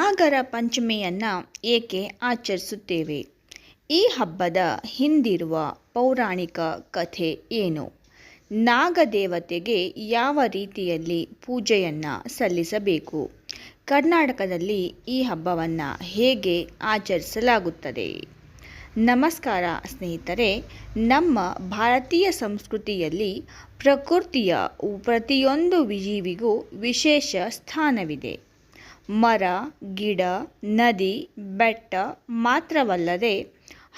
ನಾಗರ ಪಂಚಮಿಯನ್ನು ಏಕೆ ಆಚರಿಸುತ್ತೇವೆ? ಈ ಹಬ್ಬದ ಹಿಂದಿರುವ ಪೌರಾಣಿಕ ಕಥೆ ಏನು? ನಾಗದೇವತೆಗೆ ಯಾವ ರೀತಿಯಲ್ಲಿ ಪೂಜೆಯನ್ನು ಸಲ್ಲಿಸಬೇಕು? ಕರ್ನಾಟಕದಲ್ಲಿ ಈ ಹಬ್ಬವನ್ನು ಹೇಗೆ ಆಚರಿಸಲಾಗುತ್ತದೆ? ನಮಸ್ಕಾರ ಸ್ನೇಹಿತರೆ. ನಮ್ಮ ಭಾರತೀಯ ಸಂಸ್ಕೃತಿಯಲ್ಲಿ ಪ್ರಕೃತಿಯ ಪ್ರತಿಯೊಂದು ಜೀವಿಗೂ ವಿಶೇಷ ಸ್ಥಾನವಿದೆ. ಮರ, ಗಿಡ, ನದಿ, ಬೆಟ್ಟ ಮಾತ್ರವಲ್ಲದೆ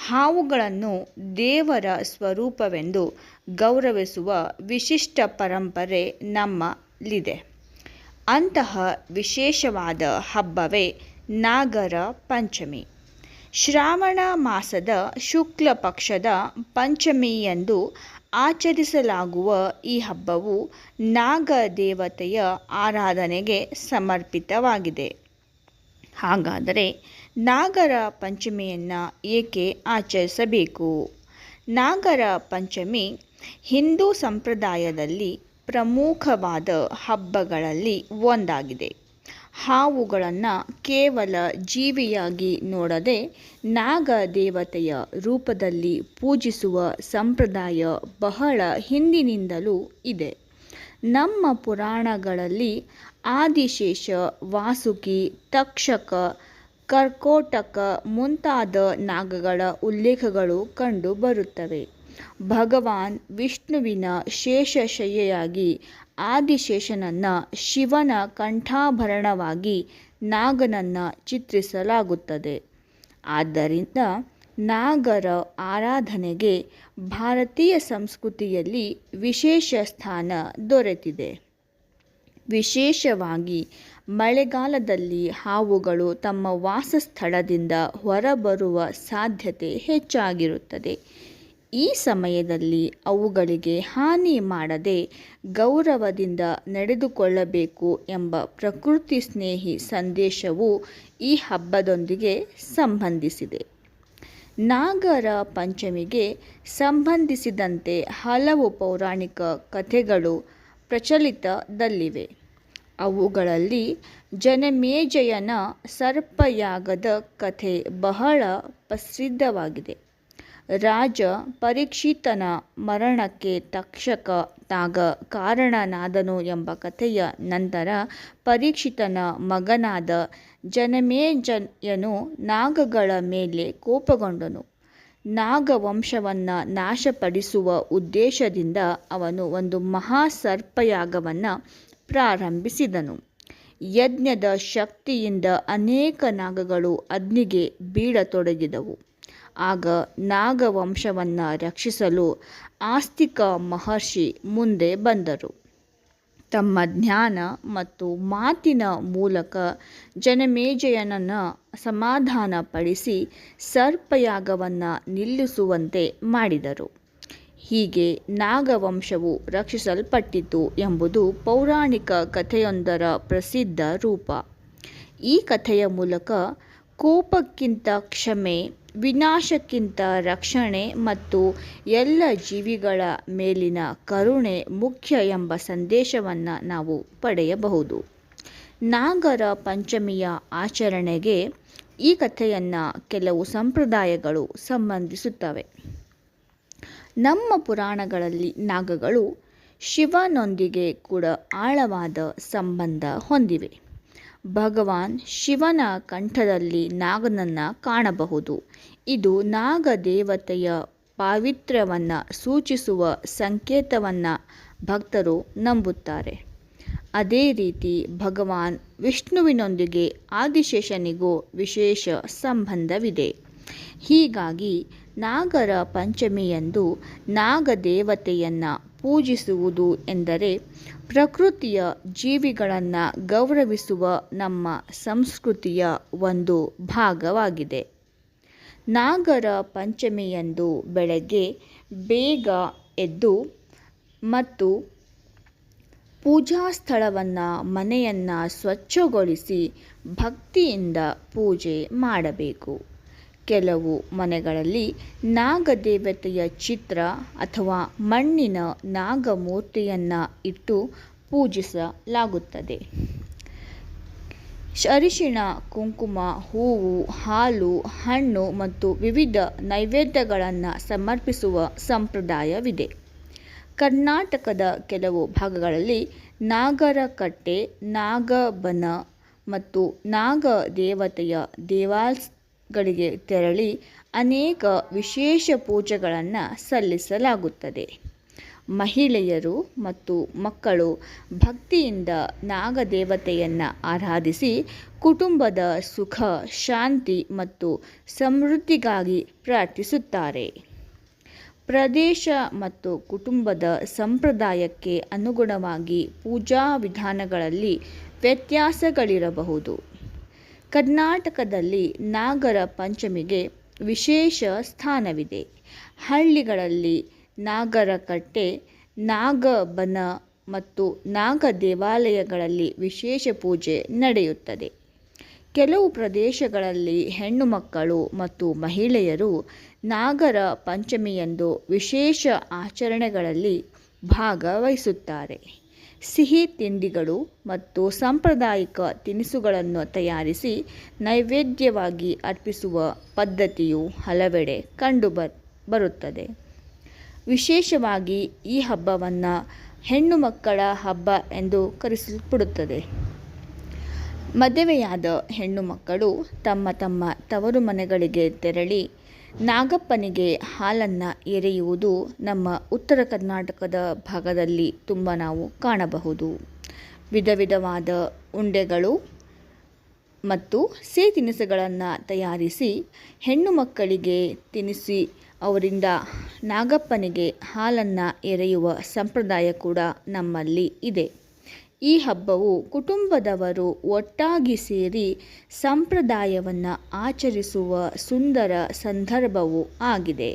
ಹಾವುಗಳನ್ನು ದೇವರ ಸ್ವರೂಪವೆಂದು ಗೌರವಿಸುವ ವಿಶಿಷ್ಟ ಪರಂಪರೆ ನಮ್ಮಲ್ಲಿದೆ. ಅಂತಹ ವಿಶೇಷವಾದ ಹಬ್ಬವೇ ನಾಗರ ಪಂಚಮಿ. ಶ್ರಾವಣ ಮಾಸದ ಶುಕ್ಲ ಪಕ್ಷದ ಪಂಚಮಿಯಂದು ಆಚರಿಸಲಾಗುವ ಈ ಹಬ್ಬವು ನಾಗದೇವತೆಯ ಆರಾಧನೆಗೆ ಸಮರ್ಪಿತವಾಗಿದೆ. ಹಾಗಾದರೆ ನಾಗರ ಪಂಚಮಿಯನ್ನು ಏಕೆ ಆಚರಿಸಬೇಕು? ನಾಗರ ಪಂಚಮಿ ಹಿಂದೂ ಸಂಪ್ರದಾಯದಲ್ಲಿ ಪ್ರಮುಖವಾದ ಹಬ್ಬಗಳಲ್ಲಿ ಒಂದಾಗಿದೆ. ಹಾವುಗಳನ್ನು ಕೇವಲ ಜೀವಿಯಾಗಿ ನೋಡದೆ ನಾಗದೇವತೆಯ ರೂಪದಲ್ಲಿ ಪೂಜಿಸುವ ಸಂಪ್ರದಾಯ ಬಹಳ ಹಿಂದಿನಿಂದಲೂ ಇದೆ. ನಮ್ಮ ಪುರಾಣಗಳಲ್ಲಿ ಆದಿಶೇಷ, ವಾಸುಕಿ, ತಕ್ಷಕ, ಕರ್ಕೋಟಕ ಮುಂತಾದ ನಾಗಗಳ ಉಲ್ಲೇಖಗಳು ಕಂಡುಬರುತ್ತವೆ. ಭಗವಾನ್ ವಿಷ್ಣುವಿನ ಶೇಷಶಯ್ಯೆಯಾಗಿ ಆದಿಶೇಷನನ್ನು ಶಿವನ ಕಂಠಾಭರಣವಾಗಿ ನಾಗನನ್ನು ಚಿತ್ರಿಸಲಾಗುತ್ತದೆ. ಆದ್ದರಿಂದ ನಾಗರ ಆರಾಧನೆಗೆ ಭಾರತೀಯ ಸಂಸ್ಕೃತಿಯಲ್ಲಿ ವಿಶೇಷ ಸ್ಥಾನ ದೊರೆತಿದೆ. ವಿಶೇಷವಾಗಿ ಮಳೆಗಾಲದಲ್ಲಿ ಹಾವುಗಳು ತಮ್ಮ ವಾಸಸ್ಥಳದಿಂದ ಹೊರಬರುವ ಸಾಧ್ಯತೆ ಹೆಚ್ಚಾಗಿರುತ್ತದೆ. ಈ ಸಮಯದಲ್ಲಿ ಅವುಗಳಿಗೆ ಹಾನಿ ಮಾಡದೆ ಗೌರವದಿಂದ ನಡೆದುಕೊಳ್ಳಬೇಕು ಎಂಬ ಪ್ರಕೃತಿ ಸ್ನೇಹಿ ಸಂದೇಶವು ಈ ಹಬ್ಬದೊಂದಿಗೆ ಸಂಬಂಧಿಸಿದೆ. ನಾಗರ ಪಂಚಮಿಗೆ ಸಂಬಂಧಿಸಿದಂತೆ ಹಲವು ಪೌರಾಣಿಕ ಕಥೆಗಳು ಪ್ರಚಲಿತದಲ್ಲಿವೆ. ಅವುಗಳಲ್ಲಿ ಜನಮೇಜಯನ ಸರ್ಪಯಾಗದ ಕಥೆ ಬಹಳ ಪ್ರಸಿದ್ಧವಾಗಿದೆ. ರಾಜ ಪರೀಕ್ಷಿತನ ಮರಣಕ್ಕೆ ತಕ್ಷಕ ನಾಗ ಕಾರಣನಾದನು ಎಂಬ ಕಥೆಯ ನಂತರ ಪರೀಕ್ಷಿತನ ಮಗನಾದ ಜನಮೇಜಯನು ನಾಗಗಳ ಮೇಲೆ ಕೋಪಗೊಂಡನು. ನಾಗವಂಶವನ್ನು ನಾಶಪಡಿಸುವ ಉದ್ದೇಶದಿಂದ ಅವನು ಒಂದು ಮಹಾಸರ್ಪಯಾಗವನ್ನು ಪ್ರಾರಂಭಿಸಿದನು. ಯಜ್ಞದ ಶಕ್ತಿಯಿಂದ ಅನೇಕ ನಾಗಗಳು ಅಗ್ನಿಗೆ ಬೀಳತೊಡಗಿದವು. ಆಗ ನಾಗವಂಶವನ್ನು ರಕ್ಷಿಸಲು ಆಸ್ತಿಕ ಮಹರ್ಷಿ ಮುಂದೆ ಬಂದರು. ತಮ್ಮ ಜ್ಞಾನ ಮತ್ತು ಮಾತಿನ ಮೂಲಕ ಜನಮೇಜಯನನ್ನು ಸಮಾಧಾನಪಡಿಸಿ ಸರ್ಪಯಾಗವನ್ನು ನಿಲ್ಲಿಸುವಂತೆ ಮಾಡಿದರು. ಹೀಗೆ ನಾಗವಂಶವು ರಕ್ಷಿಸಲ್ಪಟ್ಟಿತು ಎಂಬುದು ಪೌರಾಣಿಕ ಕಥೆಯೊಂದರ ಪ್ರಸಿದ್ಧ ರೂಪ. ಈ ಕಥೆಯ ಮೂಲಕ ಕೋಪಕ್ಕಿಂತ ಕ್ಷಮೆ, ವಿನಾಶಕ್ಕಿಂತ ರಕ್ಷಣೆ ಮತ್ತು ಎಲ್ಲ ಜೀವಿಗಳ ಮೇಲಿನ ಕರುಣೆ ಮುಖ್ಯ ಎಂಬ ಸಂದೇಶವನ್ನು ನಾವು ಪಡೆಯಬಹುದು. ನಾಗರ ಪಂಚಮಿಯ ಆಚರಣೆಗೆ ಈ ಕಥೆಯನ್ನು ಕೆಲವು ಸಂಪ್ರದಾಯಗಳು ಸಂಬಂಧಿಸುತ್ತವೆ. ನಮ್ಮ ಪುರಾಣಗಳಲ್ಲಿ ನಾಗಗಳು ಶಿವನೊಂದಿಗೆ ಕೂಡ ಆಳವಾದ ಸಂಬಂಧ ಹೊಂದಿವೆ. ಭಗವಾನ್ ಶಿವನ ಕಂಠದಲ್ಲಿ ನಾಗನನ್ನು ಕಾಣಬಹುದು. ಇದು ನಾಗದೇವತೆಯ ಪಾವಿತ್ರ್ಯವನ್ನು ಸೂಚಿಸುವ ಸಂಕೇತವನ್ನು ಭಕ್ತರು ನಂಬುತ್ತಾರೆ. ಅದೇ ರೀತಿ ಭಗವಾನ್ ವಿಷ್ಣುವಿನೊಂದಿಗೆ ಆದಿಶೇಷನಿಗೂ ವಿಶೇಷ ಸಂಬಂಧವಿದೆ. ಹೀಗಾಗಿ ನಾಗರ ಪಂಚಮಿಯಂದು ನಾಗದೇವತೆಯನ್ನು ಪೂಜಿಸುವುದು ಎಂದರೆ ಪ್ರಕೃತಿಯ ಜೀವಿಗಳನ್ನು ಗೌರವಿಸುವ ನಮ್ಮ ಸಂಸ್ಕೃತಿಯ ಒಂದು ಭಾಗವಾಗಿದೆ. ನಾಗರ ಪಂಚಮಿಯಂದು ಬೆಳಗ್ಗೆ ಬೇಗ ಎದ್ದು ಮತ್ತು ಪೂಜಾ ಸ್ಥಳವನ್ನು ಮನೆಯನ್ನು ಸ್ವಚ್ಛಗೊಳಿಸಿ ಭಕ್ತಿಯಿಂದ ಪೂಜೆ ಮಾಡಬೇಕು. ಕೆಲವು ಮನೆಗಳಲ್ಲಿ ನಾಗದೇವತೆಯ ಚಿತ್ರ ಅಥವಾ ಮಣ್ಣಿನ ನಾಗಮೂರ್ತಿಯನ್ನು ಇಟ್ಟು ಪೂಜಿಸಲಾಗುತ್ತದೆ. ಅರಿಶಿಣ, ಕುಂಕುಮ, ಹೂವು, ಹಾಲು, ಹಣ್ಣು ಮತ್ತು ವಿವಿಧ ನೈವೇದ್ಯಗಳನ್ನು ಸಮರ್ಪಿಸುವ ಸಂಪ್ರದಾಯವಿದೆ. ಕರ್ನಾಟಕದ ಕೆಲವು ಭಾಗಗಳಲ್ಲಿ ನಾಗರಕಟ್ಟೆ, ನಾಗಬನ ಮತ್ತು ನಾಗ ದೇವತೆಯ ದೇವಾಲಯಗಳಿಗೆ ತೆರಳಿ ಅನೇಕ ವಿಶೇಷ ಪೂಜೆಗಳನ್ನು ಸಲ್ಲಿಸಲಾಗುತ್ತದೆ. ಮಹಿಳೆಯರು ಮತ್ತು ಮಕ್ಕಳು ಭಕ್ತಿಯಿಂದ ನಾಗದೇವತೆಯನ್ನು ಆರಾಧಿಸಿ ಕುಟುಂಬದ ಸುಖ, ಶಾಂತಿ ಮತ್ತು ಸಮೃದ್ಧಿಗಾಗಿ ಪ್ರಾರ್ಥಿಸುತ್ತಾರೆ. ಪ್ರದೇಶ ಮತ್ತು ಕುಟುಂಬದ ಸಂಪ್ರದಾಯಕ್ಕೆ ಅನುಗುಣವಾಗಿ ಪೂಜಾ ವಿಧಾನಗಳಲ್ಲಿ ವ್ಯತ್ಯಾಸಗಳಿರಬಹುದು. ಕರ್ನಾಟಕದಲ್ಲಿ ನಾಗರ ಪಂಚಮಿಗೆ ವಿಶೇಷ ಸ್ಥಾನವಿದೆ. ಹಳ್ಳಿಗಳಲ್ಲಿ ನಾಗರಕಟ್ಟೆ, ನಾಗಬನ ಮತ್ತು ನಾಗ ದೇವಾಲಯಗಳಲ್ಲಿ ವಿಶೇಷ ಪೂಜೆ ನಡೆಯುತ್ತದೆ. ಕೆಲವು ಪ್ರದೇಶಗಳಲ್ಲಿ ಹೆಣ್ಣು ಮಕ್ಕಳು ಮತ್ತು ಮಹಿಳೆಯರು ನಾಗರ ಪಂಚಮಿಯಂದು ವಿಶೇಷ ಆಚರಣೆಗಳಲ್ಲಿ ಭಾಗವಹಿಸುತ್ತಾರೆ. ಸಿಹಿ ತಿಂಡಿಗಳು ಮತ್ತು ಸಾಂಪ್ರದಾಯಿಕ ತಿನಿಸುಗಳನ್ನು ತಯಾರಿಸಿ ನೈವೇದ್ಯವಾಗಿ ಅರ್ಪಿಸುವ ಪದ್ಧತಿಯು ಹಲವೆಡೆ ಕಂಡುಬರುತ್ತದೆ. ವಿಶೇಷವಾಗಿ ಈ ಹಬ್ಬವನ್ನು ಹೆಣ್ಣು ಮಕ್ಕಳ ಹಬ್ಬ ಎಂದು ಕರೆಯಲ್ಪಡುತ್ತದೆ. ಮದುವೆಯಾದ ಹೆಣ್ಣು ಮಕ್ಕಳು ತಮ್ಮ ತಮ್ಮ ತವರು ಮನೆಗಳಿಗೆ ತೆರಳಿ ನಾಗಪ್ಪನಿಗೆ ಹಾಲನ್ನು ಎರೆಯುವುದು ನಮ್ಮ ಉತ್ತರ ಕರ್ನಾಟಕದ ಭಾಗದಲ್ಲಿ ತುಂಬ ನಾವು ಕಾಣಬಹುದು. ವಿಧ ವಿಧವಾದ ಉಂಡೆಗಳು ಮತ್ತು ಸಿಹಿ ತಿನಿಸುಗಳನ್ನು ತಯಾರಿಸಿ ಹೆಣ್ಣು ಮಕ್ಕಳಿಗೆ ತಿನ್ನಿಸಿ ಅವರಿಂದ ನಾಗಪ್ಪನಿಗೆ ಹಾಲನ್ನು ಎರೆಯುವ ಸಂಪ್ರದಾಯ ಕೂಡ ನಮ್ಮಲ್ಲಿ ಇದೆ. ಈ ಹಬ್ಬವು ಕುಟುಂಬದವರು ಒಟ್ಟಾಗಿ ಸೇರಿ ಸಂಪ್ರದಾಯವನ್ನು ಆಚರಿಸುವ ಸುಂದರ ಸಂದರ್ಭವೂ ಆಗಿದೆ.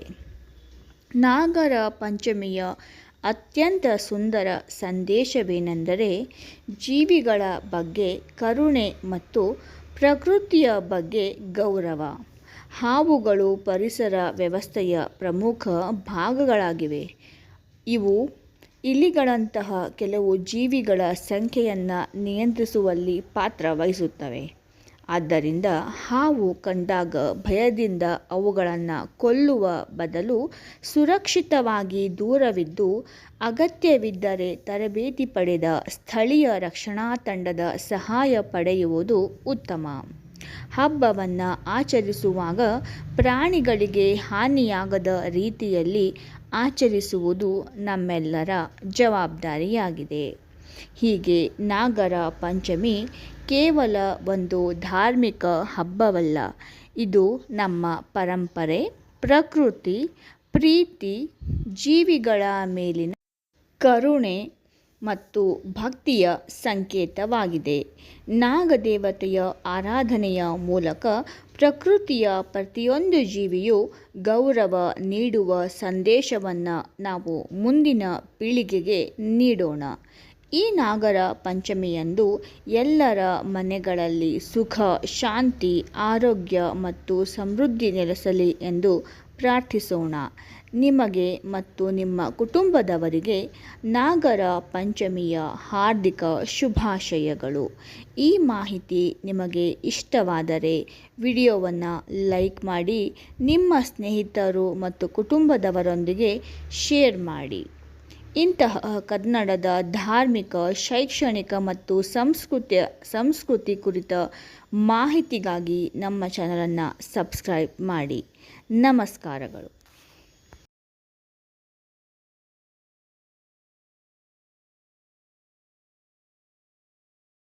ನಾಗರ ಪಂಚಮಿಯ ಅತ್ಯಂತ ಸುಂದರ ಸಂದೇಶವೇನೆಂದರೆ ಜೀವಿಗಳ ಬಗ್ಗೆ ಕರುಣೆ ಮತ್ತು ಪ್ರಕೃತಿಯ ಬಗ್ಗೆ ಗೌರವ. ಹಾವುಗಳು ಪರಿಸರ ವ್ಯವಸ್ಥೆಯ ಪ್ರಮುಖ ಭಾಗಗಳಾಗಿವೆ. ಇವು ಇಲಿಗಳಂತಹ ಕೆಲವು ಜೀವಿಗಳ ಸಂಖ್ಯೆಯನ್ನು ನಿಯಂತ್ರಿಸುವಲ್ಲಿ ಪಾತ್ರ ವಹಿಸುತ್ತವೆ. ಆದ್ದರಿಂದ ಹಾವು ಕಂಡಾಗ ಭಯದಿಂದ ಅವುಗಳನ್ನು ಕೊಲ್ಲುವ ಬದಲು ಸುರಕ್ಷಿತವಾಗಿ ದೂರವಿದ್ದು ಅಗತ್ಯವಿದ್ದರೆ ತರಬೇತಿ ಪಡೆದ ಸ್ಥಳೀಯ ರಕ್ಷಣಾ ತಂಡದ ಸಹಾಯ ಪಡೆಯುವುದು ಉತ್ತಮ. ಹಬ್ಬವನ್ನು ಆಚರಿಸುವಾಗ ಪ್ರಾಣಿಗಳಿಗೆ ಹಾನಿಯಾಗದ ರೀತಿಯಲ್ಲಿ ಆಚರಿಸುವುದು ನಮ್ಮೆಲ್ಲರ ಜವಾಬ್ದಾರಿಯಾಗಿದೆ. ಹೀಗೆ ನಾಗರ ಪಂಚಮಿ ಕೇವಲ ಒಂದು ಧಾರ್ಮಿಕ ಹಬ್ಬವಲ್ಲ, ಇದು ನಮ್ಮ ಪರಂಪರೆ, ಪ್ರಕೃತಿ, ಪ್ರೀತಿ, ಜೀವಿಗಳ ಮೇಲಿನ ಕರುಣೆ ಮತ್ತು ಭಕ್ತಿಯ ಸಂಕೇತವಾಗಿದೆ. ನಾಗದೇವತೆಯ ಆರಾಧನೆಯ ಮೂಲಕ ಪ್ರಕೃತಿಯ ಪ್ರತಿಯೊಂದು ಜೀವಿಯೂ ಗೌರವ ನೀಡುವ ಸಂದೇಶವನ್ನು ನಾವು ಮುಂದಿನ ಪೀಳಿಗೆಗೆ ನೀಡೋಣ. ಈ ನಾಗರ ಪಂಚಮಿಯಂದು ಎಲ್ಲರ ಮನೆಗಳಲ್ಲಿ ಸುಖ, ಶಾಂತಿ, ಆರೋಗ್ಯ ಮತ್ತು ಸಮೃದ್ಧಿ ನೆಲೆಸಲಿ ಎಂದು ಪ್ರಾರ್ಥಿಸೋಣ. ನಿಮಗೆ ಮತ್ತು ನಿಮ್ಮ ಕುಟುಂಬದವರಿಗೆ ನಾಗರ ಪಂಚಮಿಯ ಹಾರ್ದಿಕ ಶುಭಾಶಯಗಳು. ಈ ಮಾಹಿತಿ ನಿಮಗೆ ಇಷ್ಟವಾದರೆ ವಿಡಿಯೋವನ್ನು ಲೈಕ್ ಮಾಡಿ, ನಿಮ್ಮ ಸ್ನೇಹಿತರು ಮತ್ತು ಕುಟುಂಬದವರೊಂದಿಗೆ ಶೇರ್ ಮಾಡಿ. ಇಂತಹ ಕನ್ನಡದ ಧಾರ್ಮಿಕ, ಶೈಕ್ಷಣಿಕ ಮತ್ತು ಸಂಸ್ಕೃತಿ ಕುರಿತ ಮಾಹಿತಿಗಾಗಿ ನಮ್ಮ ಚಾನಲನ್ನು ಸಬ್ಸ್ಕ್ರೈಬ್ ಮಾಡಿ. ನಮಸ್ಕಾರಗಳು.